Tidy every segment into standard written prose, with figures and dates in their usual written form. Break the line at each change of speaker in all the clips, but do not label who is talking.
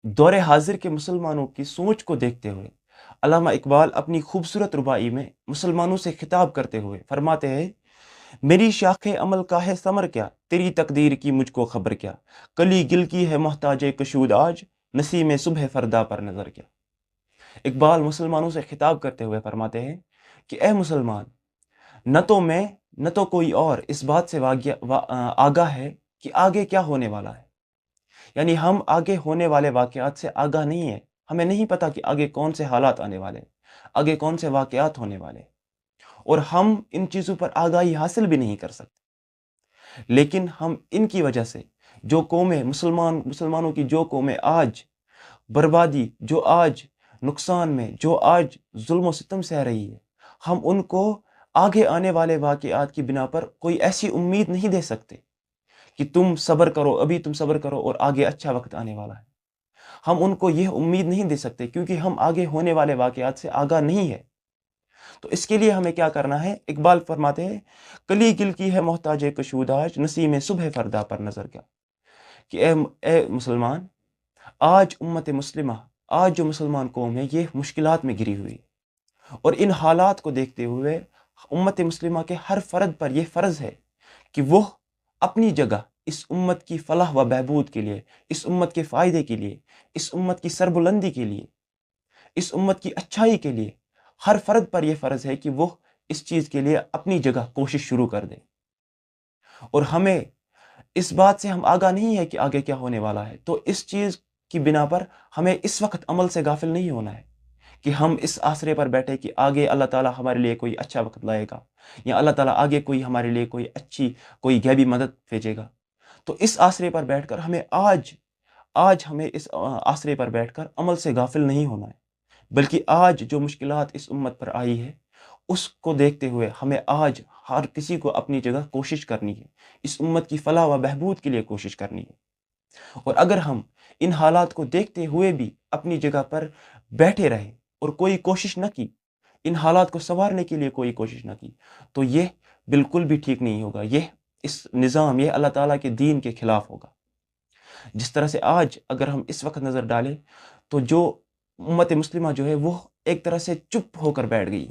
دور حاضر کے مسلمانوں کی سوچ کو دیکھتے ہوئے علامہ اقبال اپنی خوبصورت ربائی میں مسلمانوں سے خطاب کرتے ہوئے فرماتے ہیں: میری شاخ عمل کا ہے ثمر کیا، تیری تقدیر کی مجھ کو خبر کیا، کلی گل کی ہے محتاج کشود آج، نسیم صبح فردا پر نظر کیا۔ اقبال مسلمانوں سے خطاب کرتے ہوئے فرماتے ہیں کہ اے مسلمان، نہ تو میں نہ تو کوئی اور اس بات سے آگاہ ہے کہ آگے کیا ہونے والا ہے۔ یعنی ہم آگے ہونے والے واقعات سے آگاہ نہیں ہیں، ہمیں نہیں پتا کہ آگے کون سے حالات آنے والے ہیں، آگے کون سے واقعات ہونے والے ہیں، اور ہم ان چیزوں پر آگاہی حاصل بھی نہیں کر سکتے۔ لیکن ہم ان کی وجہ سے جو قومیں مسلمانوں کی جو قومیں آج بربادی، جو آج نقصان میں، جو آج ظلم و ستم سہ رہی ہے، ہم ان کو آگے آنے والے واقعات کی بنا پر کوئی ایسی امید نہیں دے سکتے کہ تم صبر کرو، ابھی تم صبر کرو اور آگے اچھا وقت آنے والا ہے۔ ہم ان کو یہ امید نہیں دے سکتے کیونکہ ہم آگے ہونے والے واقعات سے آگاہ نہیں ہے۔ تو اس کے لیے ہمیں کیا کرنا ہے؟ اقبال فرماتے ہیں: کلی گل کی ہے محتاج کشود آج، نسیم صبح فردا پر نظر کیا۔ کہ اے مسلمان، آج امت مسلمہ، آج جو مسلمان قوم ہے یہ مشکلات میں گری ہوئی ہے، اور ان حالات کو دیکھتے ہوئے امت مسلمہ کے ہر فرد پر یہ فرض ہے کہ وہ اپنی جگہ اس امت کی فلاح و بہبود کے لیے، اس امت کے فائدے کے لیے، اس امت کی سربلندی کے لیے، اس امت کی اچھائی کے لیے، ہر فرد پر یہ فرض ہے کہ وہ اس چیز کے لیے اپنی جگہ کوشش شروع کر دے۔ اور ہمیں اس بات سے ہم آگاہ نہیں ہے کہ آگے کیا ہونے والا ہے، تو اس چیز کی بنا پر ہمیں اس وقت عمل سے غافل نہیں ہونا ہے کہ ہم اس آسرے پر بیٹھے کہ آگے اللہ تعالیٰ ہمارے لیے کوئی اچھا وقت لائے گا، یا اللہ تعالیٰ آگے کوئی ہمارے لیے کوئی غیبی مدد بھیجے گا۔ تو اس آسرے پر بیٹھ کر ہمیں اس آسرے پر بیٹھ کر عمل سے غافل نہیں ہونا ہے، بلکہ آج جو مشکلات اس امت پر آئی ہے اس کو دیکھتے ہوئے ہمیں آج ہر کسی کو اپنی جگہ کوشش کرنی ہے، اس امت کی فلاح و بہبود کے لیے کوشش کرنی ہے۔ اور اگر ہم ان حالات کو دیکھتے ہوئے بھی اپنی جگہ پر بیٹھے رہے اور کوئی کوشش نہ کی، ان حالات کو سنوارنے کے لیے کوئی کوشش نہ کی، تو یہ بالکل بھی ٹھیک نہیں ہوگا، یہ اللہ تعالیٰ کے دین کے خلاف ہوگا۔ جس طرح سے آج اگر ہم اس وقت نظر ڈالیں تو جو امت مسلمہ جو ہے وہ ایک طرح سے چپ ہو کر بیٹھ گئی،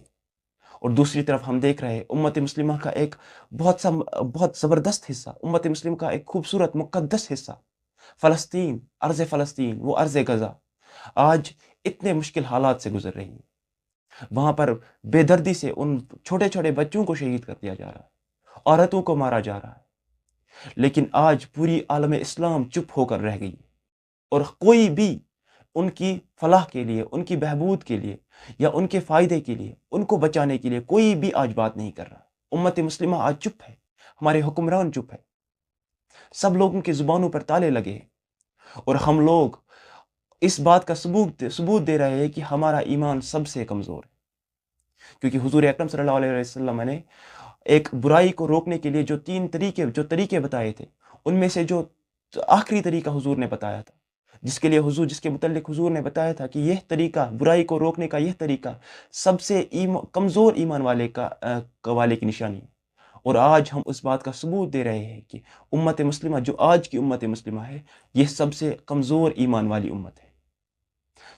اور دوسری طرف ہم دیکھ رہے ہیں امت مسلمہ کا ایک بہت زبردست حصہ، امت مسلمہ کا ایک خوبصورت مقدس حصہ فلسطین، فلسطین، وہ ارض غزہ آج اتنے مشکل حالات سے گزر رہی ہے۔ وہاں پر بے دردی سے ان چھوٹے چھوٹے بچوں کو شہید کر دیا جا رہا ہے، عورتوں کو مارا جا رہا ہے، لیکن آج پوری عالم اسلام چپ ہو کر رہ گئی، اور کوئی بھی ان کی فلاح کے لیے، ان کی بہبود کے لیے، یا ان کے فائدے کے لیے، ان کو بچانے کے لیے کوئی بھی آج بات نہیں کر رہا۔ امت مسلمہ آج چپ ہے، ہمارے حکمران چپ ہے، سب لوگوں کی زبانوں پر تالے لگے ہیں، اور ہم لوگ اس بات کا ثبوت دے رہے ہیں کہ ہمارا ایمان سب سے کمزور ہے، کیونکہ حضور اکرم صلی اللہ علیہ وسلم نے ایک برائی کو روکنے کے لیے جو طریقے بتائے تھے، ان میں سے جو آخری طریقہ حضور نے بتایا تھا، جس کے متعلق حضور نے بتایا تھا کہ یہ طریقہ، برائی کو روکنے کا یہ طریقہ سب سے کمزور ایمان والے کی نشانی ہے۔ اور آج ہم اس بات کا ثبوت دے رہے ہیں کہ امت مسلمہ، جو آج کی امت مسلمہ ہے، یہ سب سے کمزور ایمان والی امت ہے،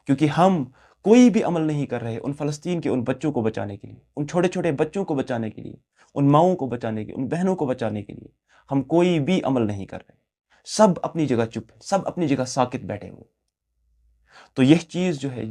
کیونکہ ہم کوئی بھی عمل نہیں کر رہے ان فلسطین کے ان بچوں کو بچانے کے لیے، ان چھوٹے چھوٹے بچوں کو بچانے کے لیے، ان ماؤں کو بچانے کے، ان بہنوں کو بچانے کے لیے ہم کوئی بھی عمل نہیں کر رہے۔ سب اپنی جگہ چپ ہے، سب اپنی جگہ ساکت بیٹھے ہوئے۔ تو یہ چیز جو ہے،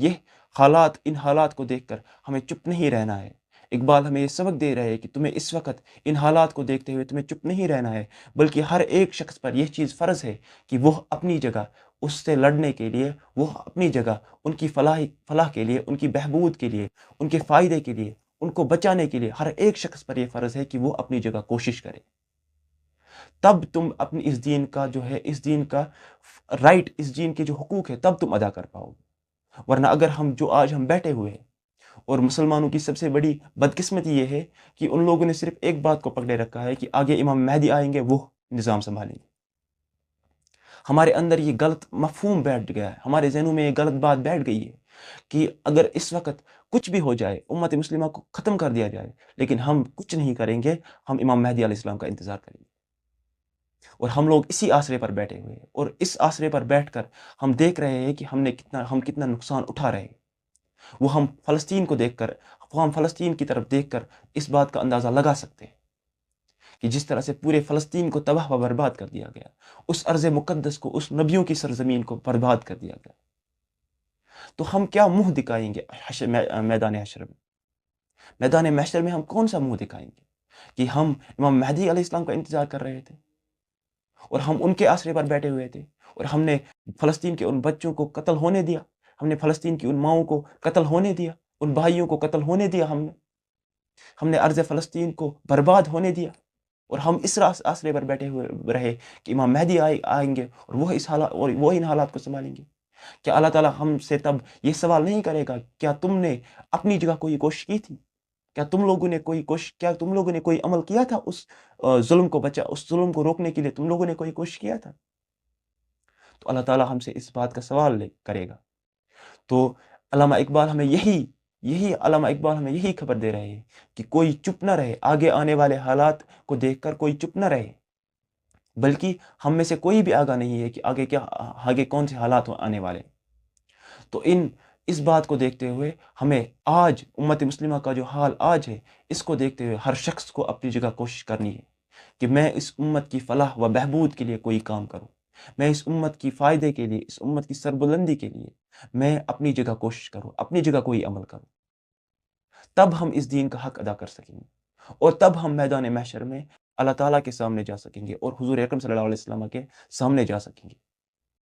ان حالات کو دیکھ کر ہمیں چپ نہیں رہنا ہے۔ اقبال ہمیں یہ سبق دے رہے ہیں کہ تمہیں اس وقت ان حالات کو دیکھتے ہوئے تمہیں چپ نہیں رہنا ہے، بلکہ ہر ایک شخص پر یہ چیز فرض ہے کہ وہ اپنی جگہ اس سے لڑنے کے لیے، وہ اپنی جگہ ان کی فلاح کے لیے، ان کی بہبود کے لیے، ان کے فائدے کے لیے، ان کو بچانے کے لیے ہر ایک شخص پر یہ فرض ہے کہ وہ اپنی جگہ کوشش کرے۔ تب تم اپنی اس دین کا جو ہے، اس دین کا رائٹ، اس دین کے جو حقوق ہے، تب تم ادا کر پاؤ گے۔ ورنہ اگر آج ہم بیٹھے ہوئے ہیں، اور مسلمانوں کی سب سے بڑی بدقسمتی یہ ہے کہ ان لوگوں نے صرف ایک بات کو پکڑے رکھا ہے کہ آگے امام مہدی آئیں گے، وہ نظام سنبھالیں گے۔ ہمارے اندر یہ غلط مفہوم بیٹھ گیا ہے، ہمارے ذہنوں میں یہ غلط بات بیٹھ گئی ہے کہ اگر اس وقت کچھ بھی ہو جائے، امت مسلمہ کو ختم کر دیا جائے، لیکن ہم کچھ نہیں کریں گے، ہم امام مہدی علیہ السلام کا انتظار کریں گے۔ اور ہم لوگ اسی آسرے پر بیٹھے ہوئے ہیں، اور اس آسرے پر بیٹھ کر ہم دیکھ رہے ہیں کہ ہم کتنا نقصان اٹھا رہے ہیں۔ وہ ہم فلسطین کو دیکھ کر، ہم فلسطین کی طرف دیکھ کر اس بات کا اندازہ لگا سکتے ہیں کہ جس طرح سے پورے فلسطین کو تباہ و برباد کر دیا گیا، اس ارض مقدس کو، اس نبیوں کی سرزمین کو برباد کر دیا گیا، تو ہم کیا منہ دکھائیں گے میدان حشر میں؟ میدان محشر میں ہم کون سا منہ دکھائیں گے کہ ہم امام مہدی علیہ السلام کا انتظار کر رہے تھے اور ہم ان کے آسرے پر بیٹھے ہوئے تھے، اور ہم نے فلسطین کے ان بچوں کو قتل ہونے دیا، ہم نے فلسطین کی ان ماؤں کو قتل ہونے دیا، ان بھائیوں کو قتل ہونے دیا، ہم نے ارض فلسطین کو برباد ہونے دیا، اور ہم اس آسرے پر بیٹھے ہوئے رہے کہ امام مہدی آئیں گے اور وہ ان حالات کو سنبھالیں گے۔ کیا اللہ تعالیٰ ہم سے تب یہ سوال نہیں کرے گا کیا تم نے اپنی جگہ کوئی کوشش کی تھی؟ کیا تم لوگوں نے کوئی عمل کیا تھا اس ظلم کو اس ظلم کو روکنے کے لیے تم لوگوں نے کوئی کوشش کیا تھا؟ تو اللہ تعالیٰ ہم سے اس بات کا سوال کرے گا۔ تو علامہ اقبال ہمیں یہی خبر دے رہے ہیں کہ کوئی چپ نہ رہے، آگے آنے والے حالات کو دیکھ کر کوئی چپ نہ رہے، بلکہ ہم میں سے کوئی بھی آگاہ نہیں ہے کہ آگے کون سے حالات آنے والے۔ تو اس بات کو دیکھتے ہوئے ہمیں آج امت مسلمہ کا جو حال آج ہے، اس کو دیکھتے ہوئے ہر شخص کو اپنی جگہ کوشش کرنی ہے کہ میں اس امت کی فلاح و بہبود کے لیے کوئی کام کروں، میں اس امت کی فائدے کے لیے، اس امت کی سربلندی کے لیے میں اپنی جگہ کوشش کروں، اپنی جگہ کوئی عمل کروں۔ تب ہم اس دین کا حق ادا کر سکیں گے، اور تب ہم میدان محشر میں اللہ تعالیٰ کے سامنے جا سکیں گے اور حضور اکرم صلی اللہ علیہ وسلم کے سامنے جا سکیں گے۔